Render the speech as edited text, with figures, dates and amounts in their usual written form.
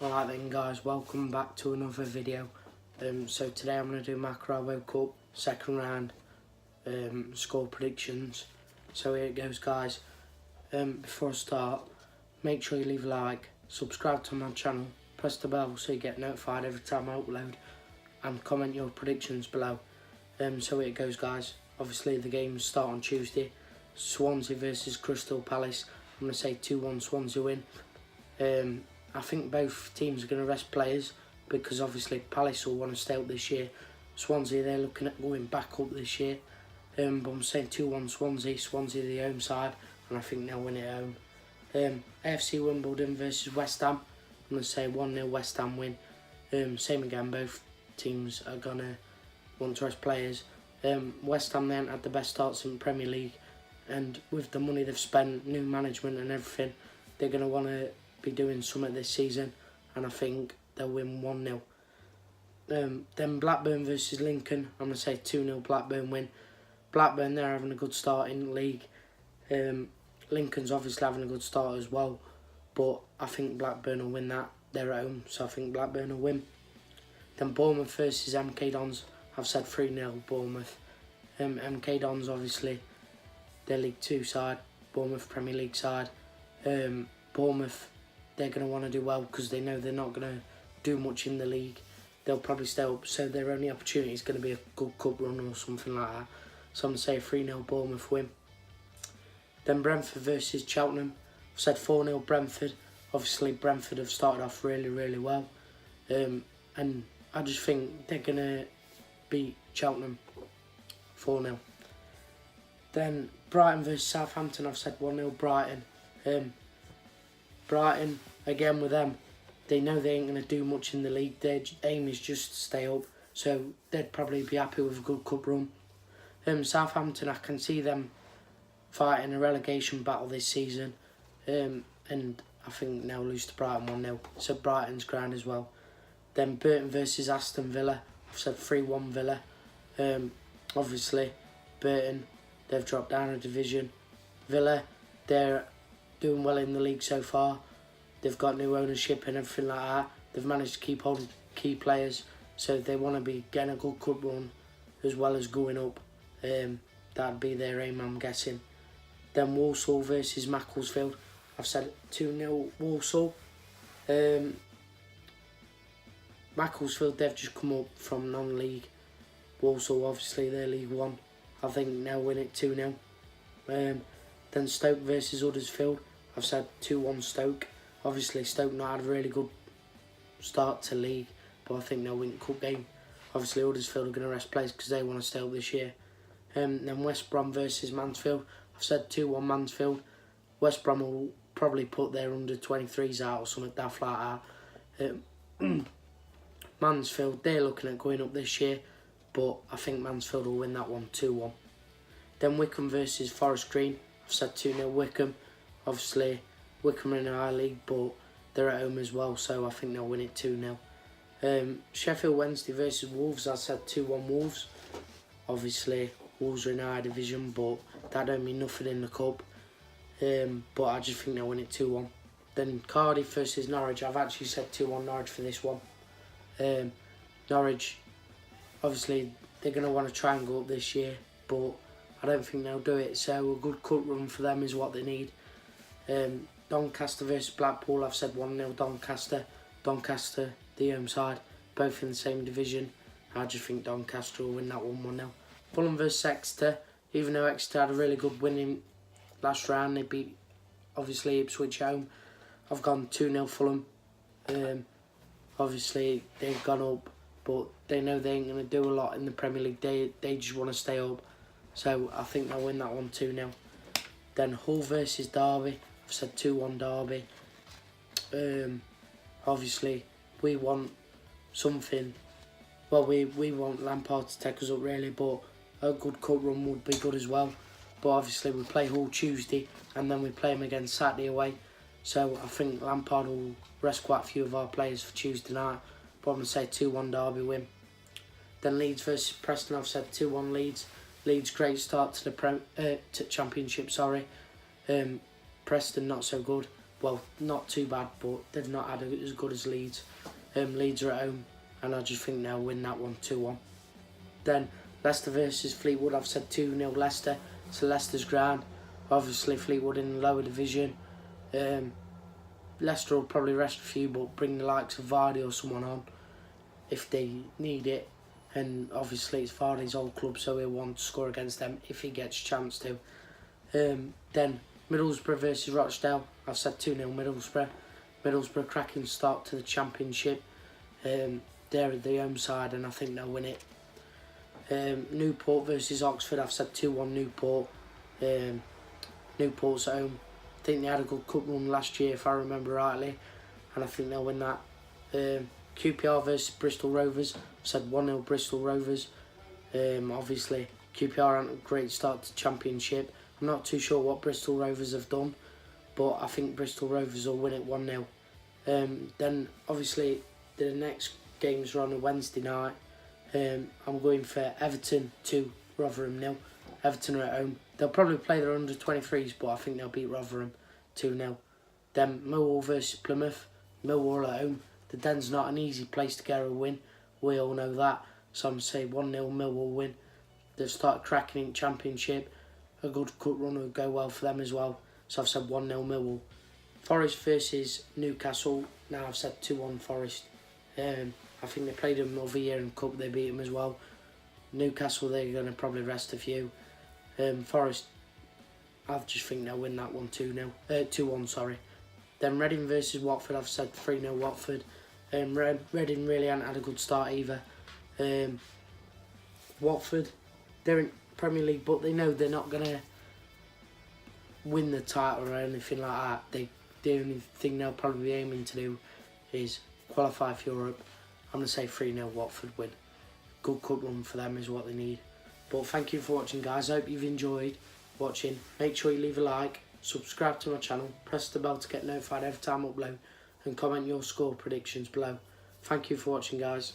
Alright then guys, welcome back to another video. So today I'm going to do my Carabao Cup second round score predictions. So here it goes guys. Before I start, make sure you leave a like, subscribe to my channel, press the bell so you get notified every time I upload, and comment your predictions below. So here it goes guys. Obviously the games start on Tuesday. Swansea versus Crystal Palace. I'm going to say 2-1 Swansea win. I think both teams are going to rest players because obviously Palace will want to stay up this year. Swansea, they're looking at going back up this year. But I'm saying 2-1 Swansea. Swansea the home side, and I think they'll win it home. AFC Wimbledon versus West Ham. I'm going to say 1-0 West Ham win. Same again, both teams are going to want to rest players. West Ham then had the best starts in Premier League, and with the money they've spent, new management and everything, they're going to want to be doing something this season, and I think they'll win 1-0. Then Blackburn versus Lincoln. I'm going to say 2-0 Blackburn win. Blackburn, they're having a good start in the league. Lincoln's obviously having a good start as well, but I think Blackburn will win that. They're at home, so I think Blackburn will win. Then Bournemouth versus MK Dons. I've said 3-0 Bournemouth. MK Dons, obviously, they're League 2 side. Bournemouth Premier League side. Bournemouth, they're going to want to do well because they know they're not going to do much in the league. They'll probably stay up, so their only opportunity is going to be a good cup run or something like that. So I'm going to say 3-0 Bournemouth win. Then Brentford versus Cheltenham. I've said 4-0 Brentford. Obviously Brentford have started off really well. And I just think they're going to beat Cheltenham 4-0. Then Brighton versus Southampton. I've said 1-0 Brighton. Brighton, again with them, they know they ain't going to do much in the league. Their aim is just to stay up, so they'd probably be happy with a good cup run. Southampton, I can see them fighting a relegation battle this season, and I think they'll lose to Brighton 1-0, so Brighton's ground as well. Then Burton versus Aston Villa. I've said 3-1 Villa. Obviously, Burton, they've dropped down a division. Villa, they're doing well in the league so far. They've got new ownership and everything like that. They've managed to keep hold of key players, so they want to be getting a good cup run as well as going up. That'd be their aim, I'm guessing. Then Walsall versus Macclesfield. I've said 2-0 Walsall. Macclesfield, they've just come up from non-league. Walsall, obviously, they're League 1. I think they'll win it 2-0. Then Stoke versus Huddersfield. I've said 2-1 Stoke. Obviously, Stoke not had a really good start to league, but I think they'll win the cup game. Obviously, Huddersfield are going to rest players because they want to stay up this year. Then West Brom versus Mansfield. I've said 2-1 Mansfield. West Brom will probably put their under-23s out or something daft like that. Mansfield, they're looking at going up this year, but I think Mansfield will win that one 2-1. Then Wycombe versus Forest Green. I've said 2-0 Wycombe. Obviously, Wycombe are in the high league, but they're at home as well, so I think they'll win it 2-0. Sheffield Wednesday versus Wolves. I said 2-1 Wolves. Obviously, Wolves are in the high division, but that don't mean nothing in the cup. But I just think they'll win it 2-1. Then Cardiff versus Norwich. I've actually said 2-1 Norwich for this one. Norwich, obviously, they're going to want to try and go up this year, but I don't think they'll do it, so a good cup run for them is what they need. Doncaster versus Blackpool. I've said 1-0 Doncaster. Doncaster, the home side, both in the same division. I just think Doncaster will win that 1-0. Fulham versus Exeter. Even though Exeter had a really good winning last round, they beat, obviously, Ipswich home. I've gone 2-0 Fulham. Obviously, they've gone up, but they know they ain't going to do a lot in the Premier League. They just want to stay up. So I think they'll win that one 2-0. Then Hull versus Derby. I've said 2-1 Derby. Obviously, we want something. Well, we want Lampard to take us up really, but a good cup run would be good as well. But obviously, we play Hull Tuesday, and then we play them again Saturday away. So I think Lampard will rest quite a few of our players for Tuesday night. But I'm going to say 2-1 Derby win. Then Leeds versus Preston. I've said 2-1 Leeds. Leeds, great start to the Championship, sorry. Preston, not so good. well, not too bad, but they've not had it as good as Leeds. Leeds are at home, and I just think they'll win that one 2-1. Then Leicester versus Fleetwood, I've said 2-0 Leicester. So Leicester's ground. Obviously Fleetwood in the lower division. Leicester will probably rest a few, but bring the likes of Vardy or someone on if they need it. And obviously it's Vardy's old club, so he'll want to score against them if he gets a chance to. Then Middlesbrough versus Rochdale. I've said 2-0 Middlesbrough. Middlesbrough cracking start to the Championship. They're at the home side and I think they'll win it. Newport versus Oxford. I've said 2-1 Newport. Newport's at home. I think they had a good cup run last year if I remember rightly, and I think they'll win that. QPR versus Bristol Rovers. I've said 1-0 Bristol Rovers. Obviously QPR had a great start to Championship. I'm not too sure what Bristol Rovers have done, but I think Bristol Rovers will win it 1-0. Then obviously the next games are on a Wednesday night. I'm going for Everton 2, Rotherham 0. Everton are at home. They'll probably play their under-23s, but I think they'll beat Rotherham 2-0. Then Millwall versus Plymouth. Millwall at home. The Den's not an easy place to get a win. We all know that. So I'm going to say 1-0 Millwall win. They've started cracking in Championship. A good cut run will go well for them as well. So I've said 1-0 Millwall. Forest versus Newcastle. Now I've said 2-1 Forest. I think they played them over year in Cup. They beat them as well. Newcastle, they're going to probably rest a few. Forest, I just think they'll win that one 2-1, sorry. Then Reading versus Watford, I've said 3-0 Watford. Reading really haven't had a good start either. Watford, they're in Premier League, but they know they're not going to win the title or anything like that. The only thing they'll probably be aiming to do is qualify for Europe. I'm going to say 3-0 Watford win. Good cup run for them is what they need. But thank you for watching, guys. I hope you've enjoyed watching. Make sure you leave a like, subscribe to my channel, press the bell to get notified every time I upload, and comment your score predictions below. Thank you for watching, guys.